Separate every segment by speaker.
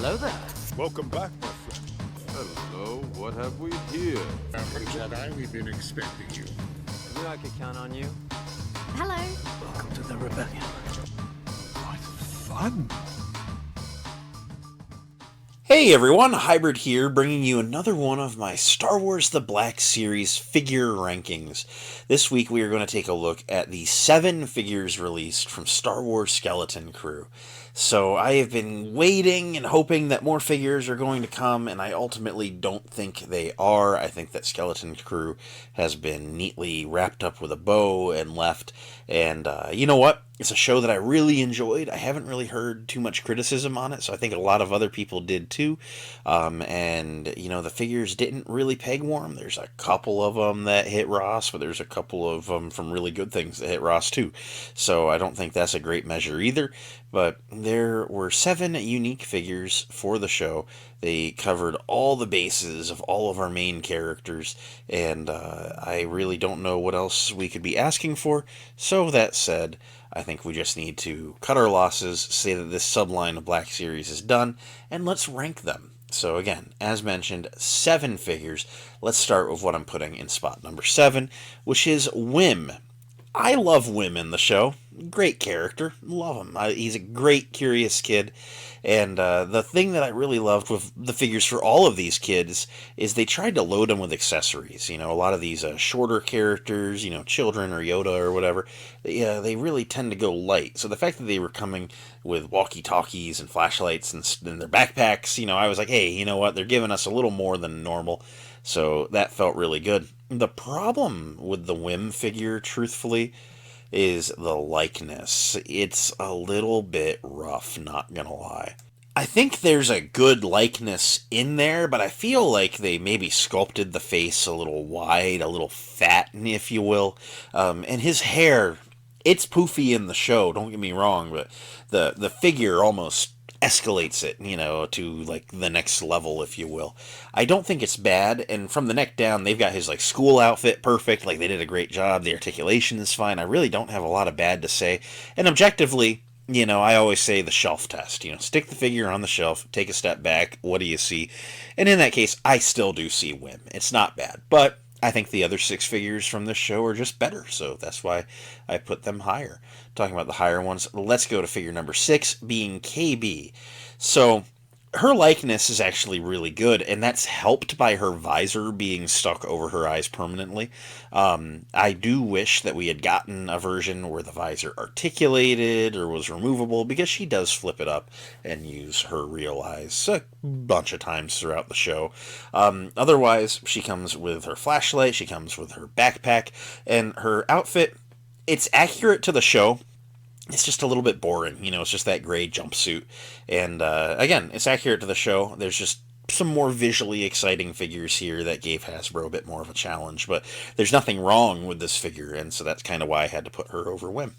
Speaker 1: Hello there.
Speaker 2: Welcome back, my friend.
Speaker 3: Hello, what have we here?
Speaker 4: Jedi, we've been expecting you.
Speaker 1: Knew I could count on you.
Speaker 5: Hello.
Speaker 1: Welcome to the rebellion.
Speaker 2: What fun!
Speaker 6: Hey everyone, Hybrid here, bringing you another one of my Star Wars The Black Series figure rankings. This week we are going to take a look at the 7 figures released from Star Wars Skeleton Crew. So I have been waiting and hoping that more figures are going to come, and I ultimately don't think they are. I think that Skeleton Crew has been neatly wrapped up with a bow and left, and you know what? It's a show that I really enjoyed. I haven't really heard too much criticism on it, so I think a lot of other people did too. And, you know, the figures didn't really peg warm. There's a couple of them that hit Ross, but there's a couple of them from really good things that hit Ross too. So I don't think that's a great measure either. But there were 7 unique figures for the show. They covered all the bases of all of our main characters, and I really don't know what else we could be asking for. So that said, I think we just need to cut our losses, say that this subline of Black Series is done, and let's rank them. So again, as mentioned, 7 figures. Let's start with what I'm putting in spot number 7, which is Wim. I love Wim in the show. Great character. Love him. He's a great, curious kid. And the thing that I really loved with the figures for all of these kids is they tried to load them with accessories. You know, a lot of these shorter characters, you know, children or Yoda or whatever, they really tend to go light. So the fact that they were coming with walkie-talkies and flashlights and their backpacks, you know, I was like, hey, you know what? They're giving us a little more than normal. So that felt really good. The problem with the Wim figure, truthfully, is the likeness. It's a little bit rough, not gonna lie. I think there's a good likeness in there, but I feel like they maybe sculpted the face a little wide, a little fat, if you will. And his hair, it's poofy in the show, don't get me wrong, but the figure almost escalates it, you know, to like the next level, if you will. I don't think it's bad, and from the neck down, they've got his like school outfit perfect. Like they did a great job. The articulation is fine. I really don't have a lot of bad to say. And objectively, you know, I always say the shelf test. You know, stick the figure on the shelf, take a step back. What do you see? And in that case, I still do see Wim. It's not bad, but I think the other 6 figures from this show are just better, so that's why I put them higher. Talking about the higher ones, let's go to figure number 6, being KB. So her likeness is actually really good, and that's helped by her visor being stuck over her eyes permanently. I do wish that we had gotten a version where the visor articulated or was removable, because she does flip it up and use her real eyes a bunch of times throughout the show. Otherwise, she comes with her flashlight, she comes with her backpack, and her outfit, it's accurate to the show. It's just a little bit boring, you know, it's just that gray jumpsuit. And again, it's accurate to the show. There's just some more visually exciting figures here that gave Hasbro a bit more of a challenge, but there's nothing wrong with this figure, and so that's kind of why I had to put her over Wim.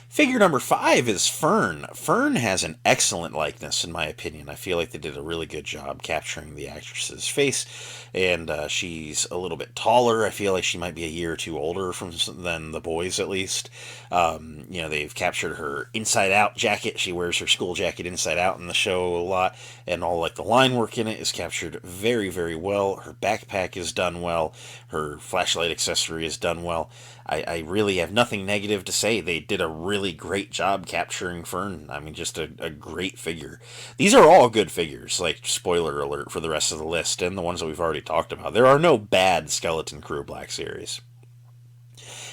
Speaker 6: Figure number 5 is Fern. Fern has an excellent likeness, in my opinion. I feel like they did a really good job capturing the actress's face, and she's a little bit taller. I feel like she might be a year or two older than the boys, at least. You know, they've captured her inside-out jacket. She wears her school jacket inside out in the show a lot, and all like the line work in it is captured very, very well. Her backpack is done well. Her flashlight accessory is done well. I really have nothing negative to say. They did a really great job capturing Fern. I mean, just a great figure. These are all good figures, like, spoiler alert for the rest of the list, and the ones that we've already talked about. There are no bad Skeleton Crew Black Series.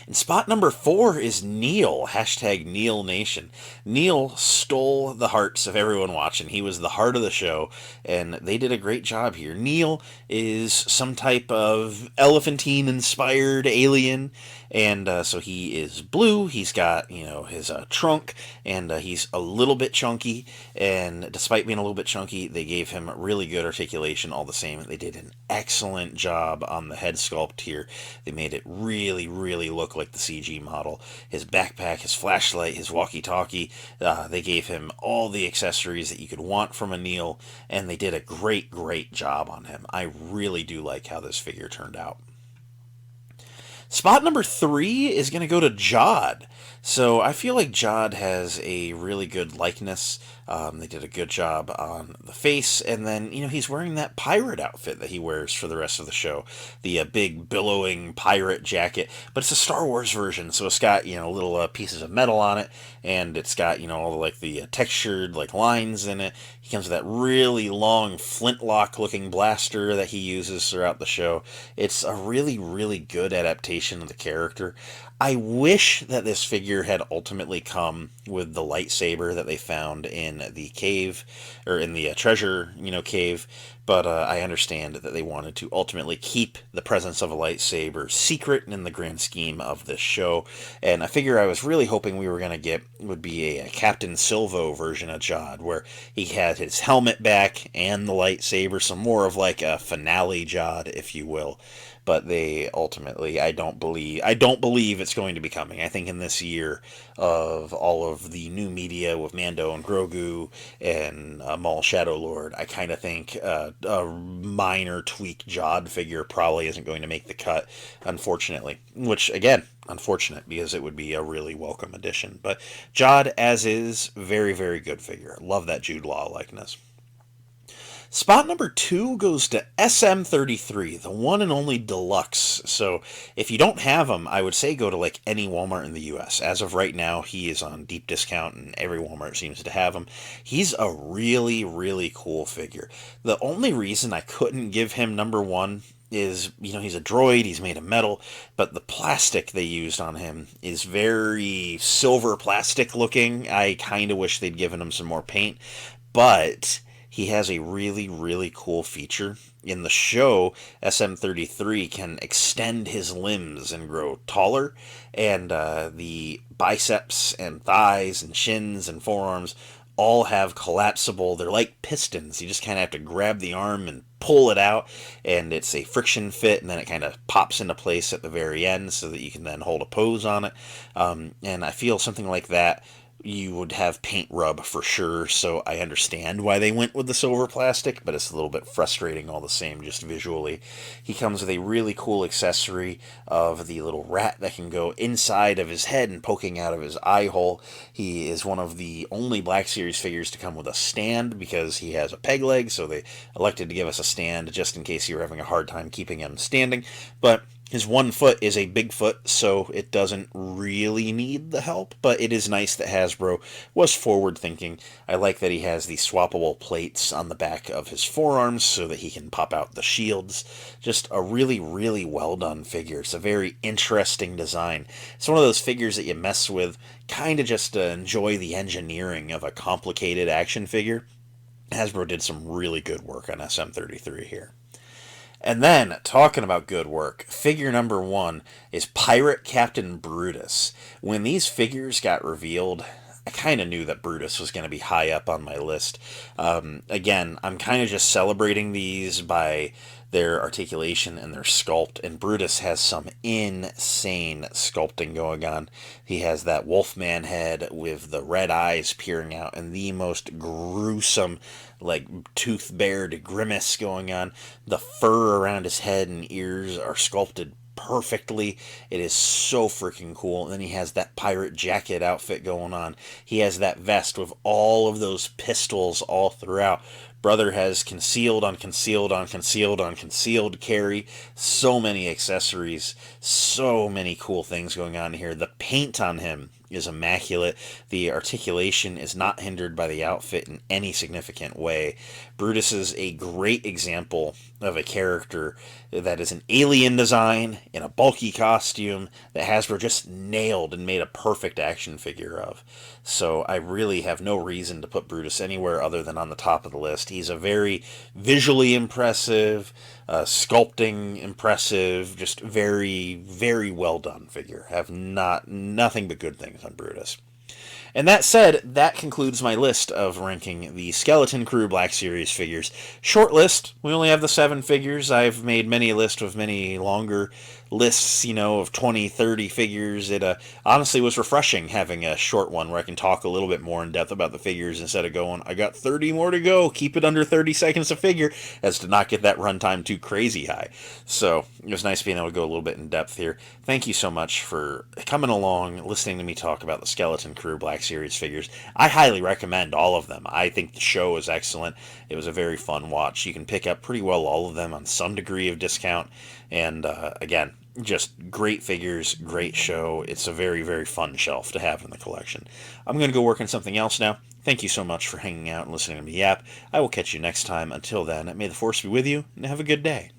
Speaker 6: And spot number 4 is Neil, hashtag Neil Nation. Neil stole the hearts of everyone watching. He was the heart of the show, and they did a great job here. Neil is some type of elephantine-inspired alien, and so he is blue. He's got, you know, his trunk, and he's a little bit chunky, and despite being a little bit chunky, they gave him really good articulation all the same. They did an excellent job on the head sculpt here. They made it really, really look like the CG model. His backpack, his flashlight, his walkie-talkie, they gave him all the accessories that you could want from a Neil, and they did a great, great job on him. I really do like how this figure turned out. Spot number 3 is going to go to Jod. So I feel like Jod has a really good likeness. They did a good job on the face, and then he's wearing that pirate outfit that he wears for the rest of the show, the big billowing pirate jacket. But it's a Star Wars version, so it's got little pieces of metal on it, and it's got all the, like the textured like lines in it. He comes with that really long flintlock looking blaster that he uses throughout the show. It's a really, really good adaptation of the character. I wish that this figure had ultimately come with the lightsaber that they found in the cave, or in the treasure, cave, but I understand that they wanted to ultimately keep the presence of a lightsaber secret in the grand scheme of this show, and I figure I was really hoping we were going to get would be a Captain Silvo version of Jod, where he had his helmet back and the lightsaber, some more of like a finale Jod, if you will. But they ultimately, I don't believe it's going to be coming. I think in this year of all of the new media with Mando and Grogu and Maul Shadow Lord, I kind of think a minor tweak Jod figure probably isn't going to make the cut, unfortunately. Which, again, unfortunate, because it would be a really welcome addition. But Jod, as is, very, very good figure. Love that Jude Law likeness. Spot number 2 goes to SM33, the one and only deluxe. So if you don't have him, I would say go to like any Walmart in the US. As of right now, he is on deep discount and every Walmart seems to have him. He's a really, really cool figure. The only reason I couldn't give him number 1 is, he's a droid, he's made of metal, but the plastic they used on him is very silver plastic looking. I kind of wish they'd given him some more paint, but he has a really, really cool feature. In the show, SM33 can extend his limbs and grow taller, and the biceps and thighs and shins and forearms all have collapsible, they're like pistons. You just kind of have to grab the arm and pull it out, and it's a friction fit, and then it kind of pops into place at the very end so that you can then hold a pose on it. And I feel something like that you would have paint rub for sure, so I understand why they went with the silver plastic, but it's a little bit frustrating all the same, just visually. He comes with a really cool accessory of the little rat that can go inside of his head and poking out of his eye hole. He is one of the only Black Series figures to come with a stand, because he has a peg leg, so they elected to give us a stand just in case you were having a hard time keeping him standing. But his 1 foot is a big foot, so it doesn't really need the help, but it is nice that Hasbro was forward-thinking. I like that he has the swappable plates on the back of his forearms so that he can pop out the shields. Just a really, really well-done figure. It's a very interesting design. It's one of those figures that you mess with kind of just to enjoy the engineering of a complicated action figure. Hasbro did some really good work on SM33 here. And then, talking about good work, figure number 1 is Pirate Captain Brutus. When these figures got revealed, I kind of knew that Brutus was going to be high up on my list. Again, I'm kind of just celebrating these by their articulation and their sculpt, and Brutus has some insane sculpting going on. He has that Wolfman head with the red eyes peering out and the most gruesome, like, tooth-bared grimace going on. The fur around his head and ears are sculpted perfectly. It is so freaking cool. And then he has that pirate jacket outfit going on. He has that vest with all of those pistols all throughout. Brother has concealed on concealed on concealed on concealed carry. So many accessories. So many cool things going on here. The paint on him is immaculate. The articulation is not hindered by the outfit in any significant way. Brutus is a great example of a character that is an alien design in a bulky costume that Hasbro just nailed and made a perfect action figure of. So I really have no reason to put Brutus anywhere other than on the top of the list. He's a very visually impressive, sculpting impressive, just very, very well done figure. Have nothing but good things on Brutus. And that said, that concludes my list of ranking the Skeleton Crew Black Series figures. Short list. We only have the 7 figures. I've made many a list of many longer lists, of 20, 30 figures. It honestly was refreshing having a short one where I can talk a little bit more in depth about the figures instead of going, I got 30 more to go, keep it under 30 seconds a figure, as to not get that runtime too crazy high. So it was nice being able to go a little bit in depth here. Thank you so much for coming along, listening to me talk about the Skeleton Crew Black Series figures. I highly recommend all of them. I think the show is excellent. It was a very fun watch. You can pick up pretty well all of them on some degree of discount. And again, just great figures, great show. It's a very, very fun shelf to have in the collection. I'm going to go work on something else now. Thank you so much for hanging out and listening to me yap. I will catch you next time. Until then, may the Force be with you, and have a good day.